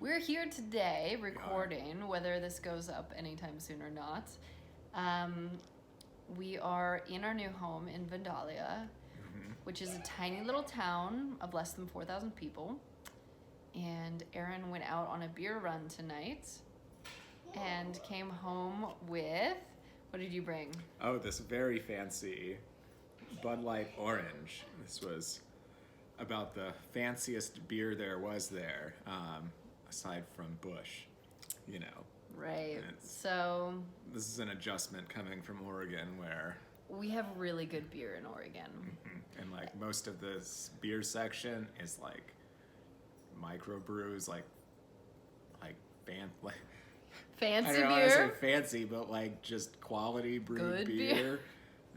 We're here today recording, whether this goes up anytime soon or not. We are in our new home in Vandalia, which is a tiny little town of less than 4,000 people. And Aaron went out on a beer run tonight and came home with, what did you bring? Oh, this very fancy Bud Light Orange. This was about the fanciest beer there was there, aside from Busch, you know. Right. So this is an adjustment coming from Oregon where we have really good beer in Oregon. And like most of this beer section is like microbrews, like fancy I don't know beer. how to say fancy, but like just quality brewed Good beer.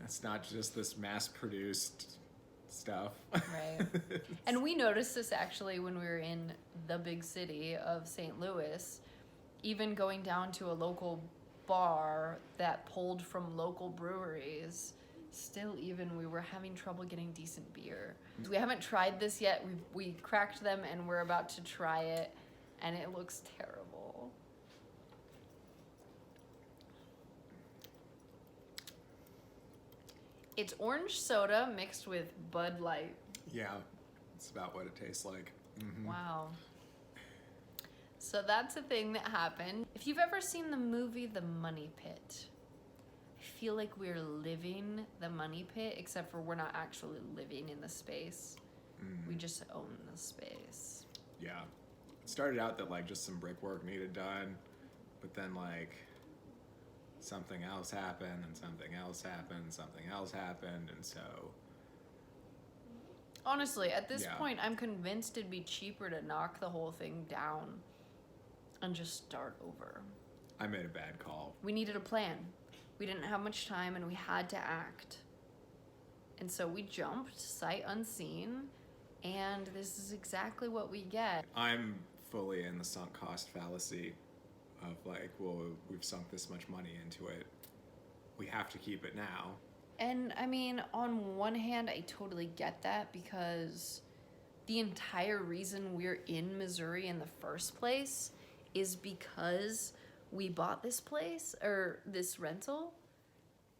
It's not just this mass-produced stuff. Right. And we noticed this actually when we were in the big city of St. Louis, even going down to a local bar that pulled from local breweries. Still, even we were having trouble getting decent beer. We haven't tried this yet. We cracked them and we're about to try it, and it looks terrible. It's orange soda mixed with Bud Light. Yeah, it's about what it tastes like. Mm-hmm. Wow. So that's a thing that happened. If you've ever seen the movie The Money Pit, I feel like we're living the money pit, except for we're not actually living in the space. Mm-hmm. We just own the space. Yeah. It started out that like just some brickwork needed done, but then like something else happened and something else happened, something else happened, and so honestly, at this point, I'm convinced it'd be cheaper to knock the whole thing down and just start over. I made a bad call. We needed a plan. We didn't have much time and we had to act. And so we jumped sight unseen, and this is exactly what we get. I'm fully in the sunk cost fallacy of like, well, we've sunk this much money into it. We have to keep it now. And I mean, on one hand, I totally get that, because the entire reason we're in Missouri in the first place is because we bought this place, or this rental.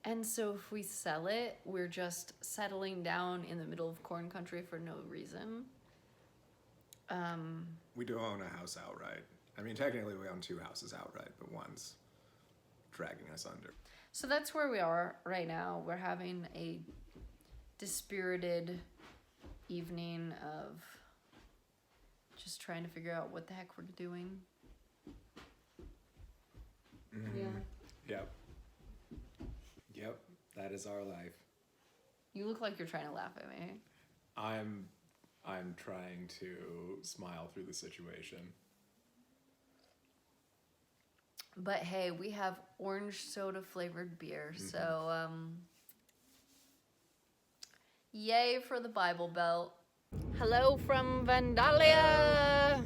And so if we sell it, we're just settling down in the middle of corn country for no reason. We do own a house outright. I mean, technically we own two houses outright, but one's dragging us under. So that's where we are right now. We're having a dispirited evening of just trying to figure out what the heck we're doing. Mm-hmm. Yeah. Yep, that is our life. You look like you're trying to laugh at me. I'm trying to smile through the situation. But hey, we have orange soda flavored beer, so yay for the Bible Belt. Hello from Vandalia.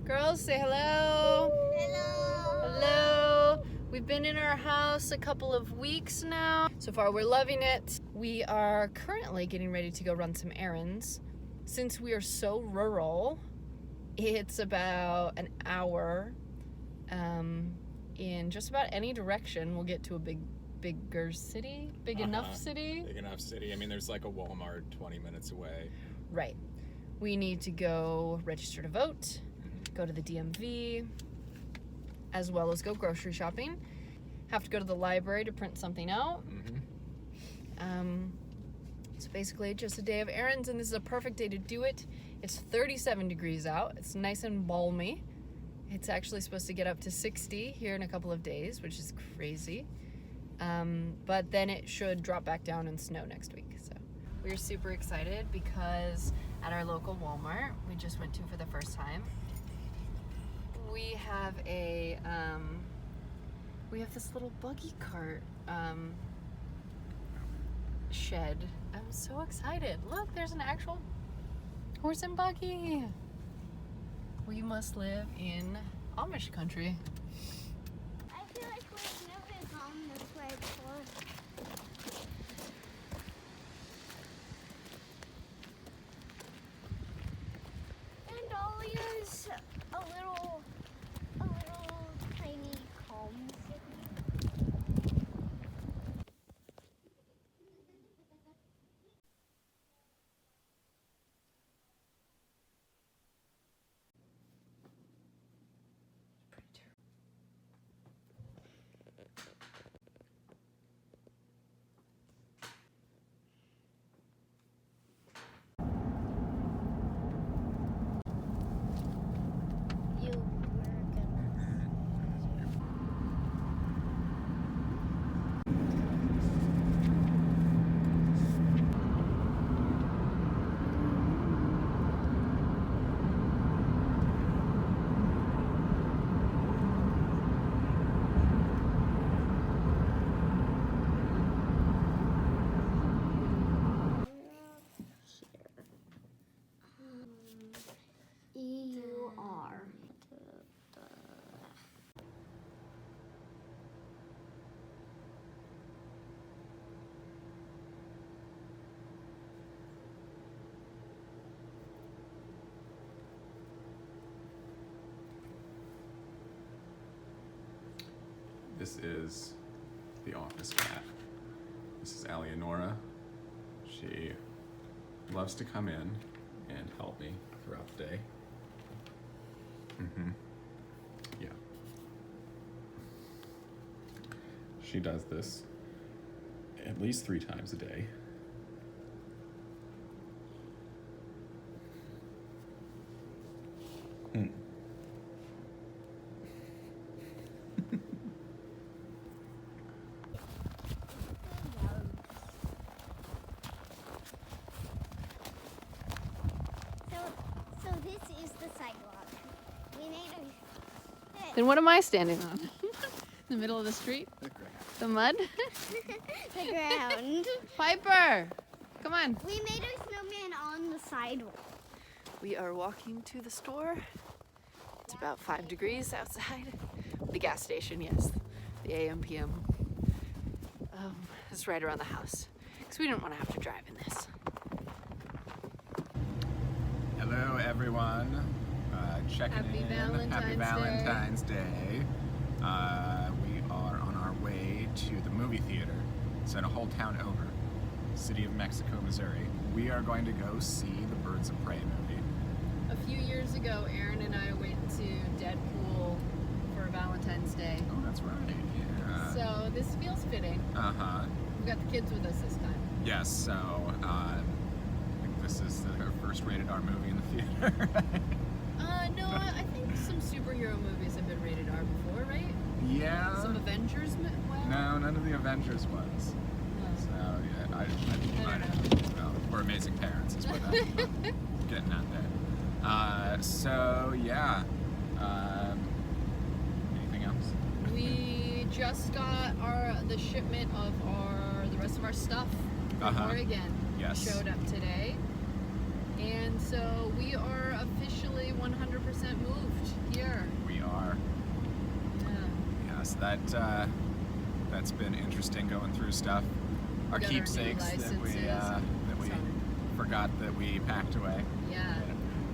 Girls, say hello. Hello. Hello. We've been in our house a couple of weeks now. So far, we're loving it. We are currently getting ready to go run some errands. Since we are so rural, it's about an hour in just about any direction. We'll get to a bigger city, big enough city. Big enough city. I mean, there's like a Walmart 20 minutes away. Right. We need to go register to vote, go to the DMV, as well as go grocery shopping. Have to go to the library to print something out. So basically just a day of errands, and this is a perfect day to do it. It's 37 degrees out. It's nice and balmy. It's actually supposed to get up to 60 here in a couple of days, which is crazy. But then it should drop back down and snow next week. So we're super excited because at our local Walmart we just went to for the first time, we have this little buggy cart shed. I'm so excited. Look, there's an actual horse and buggy. We must live in Amish country. I feel like we've never gone this way before. And Dahlia's a little This is the office cat. This is Eleonora. She loves to come in and help me throughout the day. Yeah. She does this at least 3 times a day. So this is the sidewalk. We made a Then what am I standing on? In the middle of the street? The mud? the ground. Piper! Come on. We made a snowman on the sidewalk. We are walking to the store. It's about 5 degrees outside. The gas station, yes. The AM PM. It's right around the house. Because we didn't want to have to drive in this. Hello, everyone. Checking Happy in. Valentine's Happy Day. Valentine's Day. We are on our way to the movie theater. It's in a whole town over, city of Mexico, Missouri. We are going to go see the Birds of Prey movie. A few years ago, Aaron and I went to Deadpool for Valentine's Day. Oh, that's right. Yeah. So this feels fitting. Uh-huh. We've got the kids with us this time. Yes, so I think this is the first rated R movie in the theater. No, I think some superhero movies have been rated R before, right? Yeah. Some Avengers, well, No, none of the Avengers ones. no. So yeah, I don't well, we're amazing parents, is what I'm getting at there. So yeah. Anything else? We just got the shipment of the rest of our stuff from Uh-huh. Oregon. Yes. Showed up today. And so we are officially 100% moved here. We are. Yeah. Yes, that's been interesting going through stuff. Our got our new keepsakes that we licenses. forgot that we packed away. Yeah.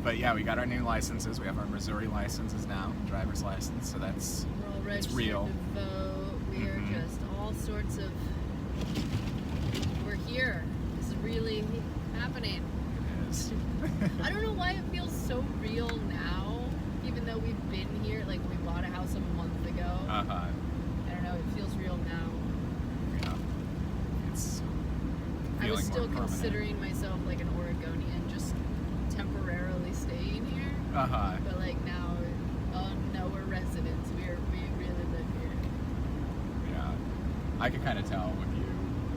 But yeah, we got our new licenses. We have our Missouri licenses now, driver's license. So that's We're all It's registered real. to vote. We are Mhm. just all sorts of. We're here. This is really happening. it is. I don't know why it feels so real now, even though we've been here. Like we bought a house a month ago. Uh-huh. I don't know. It feels real now. Yeah. It's I feeling was more still permanent. considering myself like an Oregonian, just temporarily staying here. Uh-huh. But like now, oh no, we're residents. We really live here. Yeah. I could kind of tell with you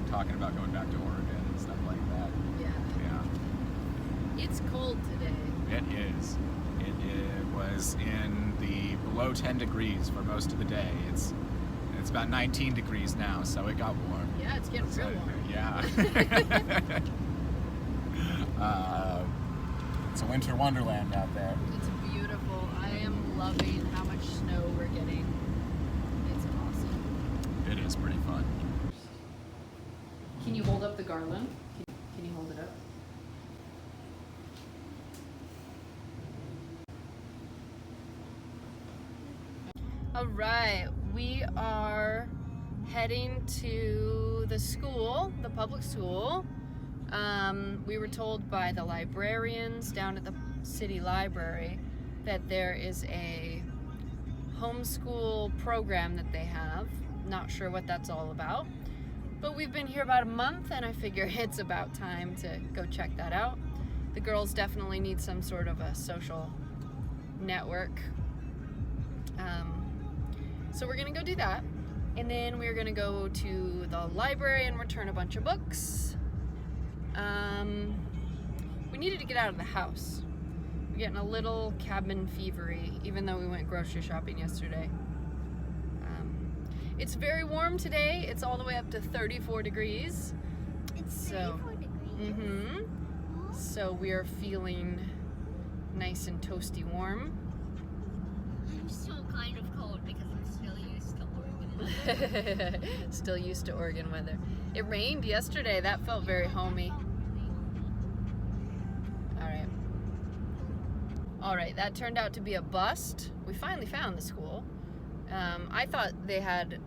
talking about going back to Oregon and stuff like that. Yeah. Yeah. It's cold today. It is. It was in the below 10 degrees for most of the day. It's about 19 degrees now, so it got warm. Yeah, it's getting real warm. Yeah. It's a winter wonderland out there. It's beautiful. I am loving how much snow we're getting. It's awesome. It is pretty fun. Can you hold up the garland? Can you hold it up? All right, we are heading to the school, the public school. We were told by the librarians down at the city library that there is a homeschool program that they have. Not sure what that's all about. But we've been here about a month and I figure it's about time to go check that out. The girls definitely need some sort of a social network. So we're gonna go do that. And then we're gonna go to the library and return a bunch of books. We needed to get out of the house. We're getting a little cabin fevery, even though we went grocery shopping yesterday. It's very warm today. It's all the way up to 34 degrees. It's So, 34 degrees. Mm-hmm. So we are feeling nice and toasty warm. I'm still kind of cold because I'm still used to Oregon weather. Still used to Oregon weather. It rained yesterday. That felt very homey. All right, that turned out to be a bust. We finally found the school. I thought they had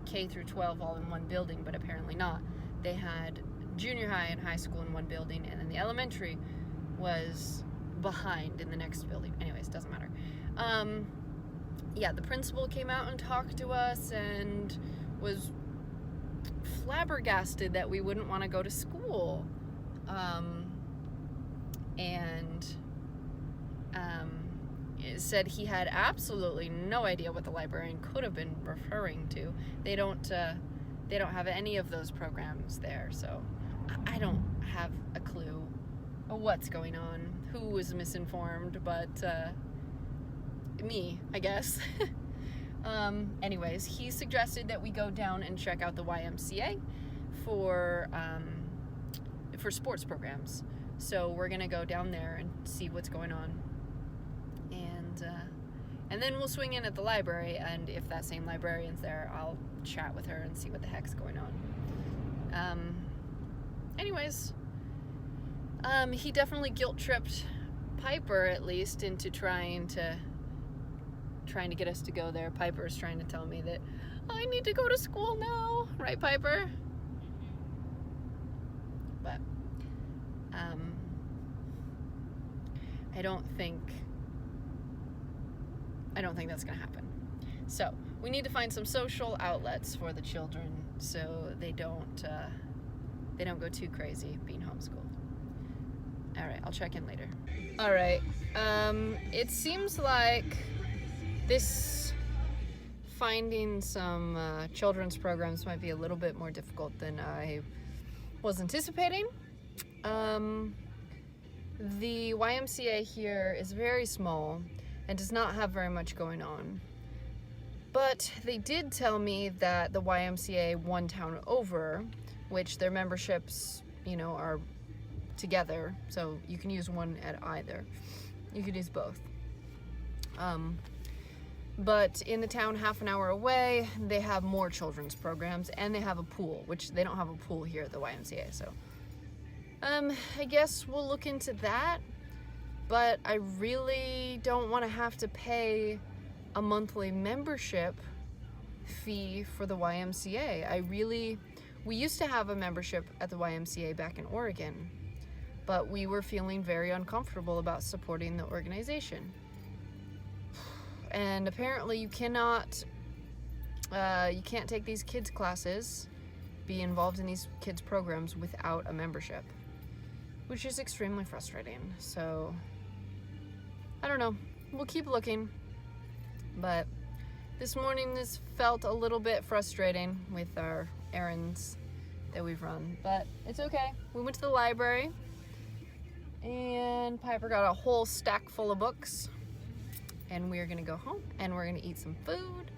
K through 12 all in one building, but apparently not. They had junior high and high school in one building, and then the elementary was behind in the next building. Anyways, doesn't matter. Yeah, the principal came out and talked to us and was flabbergasted that we wouldn't want to go to school. It said he had absolutely no idea what the librarian could have been referring to. They don't have any of those programs there, so I don't have a clue what's going on, who was misinformed, but me, I guess. Anyways, he suggested that we go down and check out the YMCA for sports programs. So we're gonna go down there and see what's going on, and then we'll swing in at the library. And if that same librarian's there, I'll chat with her and see what the heck's going on. Anyways, he definitely guilt-tripped Piper, at least, into trying to get us to go there. Piper's trying to tell me that I need to go to school now, right, Piper? But I don't think that's gonna happen. So we need to find some social outlets for the children so they don't go too crazy being homeschooled. All right, I'll check in later. All right, it seems like finding some children's programs might be a little bit more difficult than I was anticipating. The YMCA here is very small and does not have very much going on. But they did tell me that the YMCA one town over, which their memberships, are together, so you can use one at either. You could use both. But in the town half an hour away, they have more children's programs, and they have a pool, which they don't have a pool here at the YMCA, so I guess we'll look into that, but I really don't want to have to pay a monthly membership fee for the YMCA. We used to have a membership at the YMCA back in Oregon, but we were feeling very uncomfortable about supporting the organization. And apparently you can't take these kids classes, be involved in these kids programs without a membership, which is extremely frustrating. So I don't know, we'll keep looking, but this morning this felt a little bit frustrating with our errands that we've run, but it's okay. We went to the library and Piper got a whole stack full of books, and we're gonna go home and we're gonna eat some food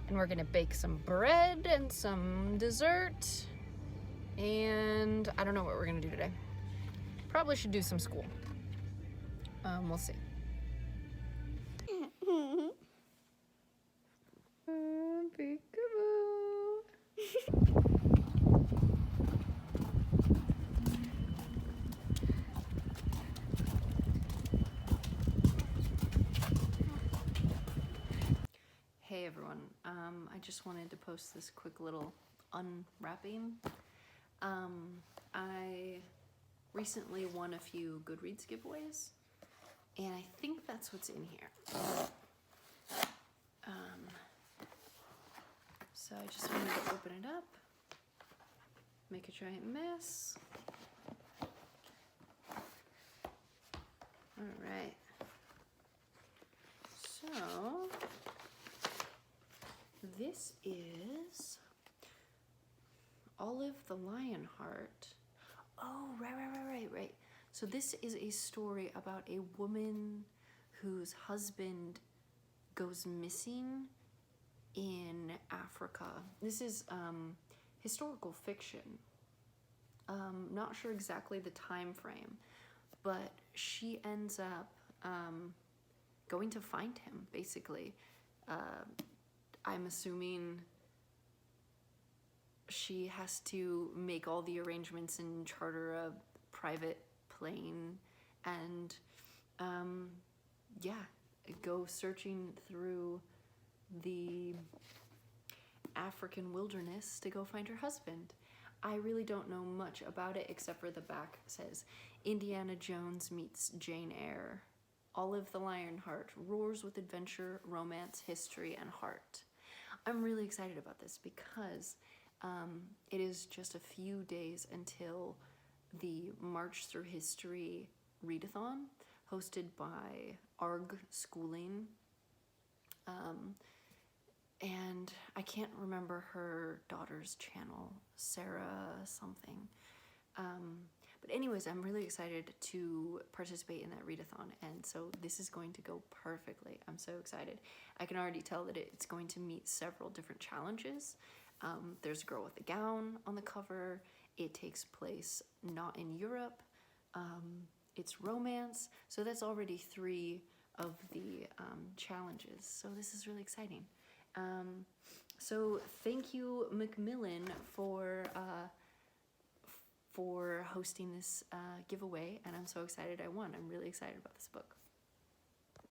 and we're gonna bake some bread and some dessert, and I don't know what we're gonna do today. Probably should do some school. We'll see. Peekaboo. Hey everyone, I just wanted to post this quick little unwrapping. I recently won a few Goodreads giveaways, and I think that's what's in here. So I just wanted to open it up, make a giant mess. All right. So this is Olive the Lionheart. Oh, right. So this is a story about a woman whose husband goes missing in Africa. This is historical fiction. Not sure exactly the time frame, but she ends up going to find him, basically. I'm assuming she has to make all the arrangements and charter a private plane and, go searching through the African wilderness to go find her husband. I really don't know much about it except for the back says Indiana Jones meets Jane Eyre. Olive the Lionheart roars with adventure, romance, history, and heart. I'm really excited about this because it is just a few days until the March Through History readathon hosted by ARG Schooling. And I can't remember her daughter's channel, Sarah something. But anyways, I'm really excited to participate in that readathon, and so this is going to go perfectly. I'm so excited. I can already tell that it's going to meet several different challenges. There's a girl with a gown on the cover. It takes place not in Europe. It's romance. So that's already 3 of the challenges. So this is really exciting. So thank you, Macmillan, for hosting this giveaway, and I'm so excited I won. I'm really excited about this book.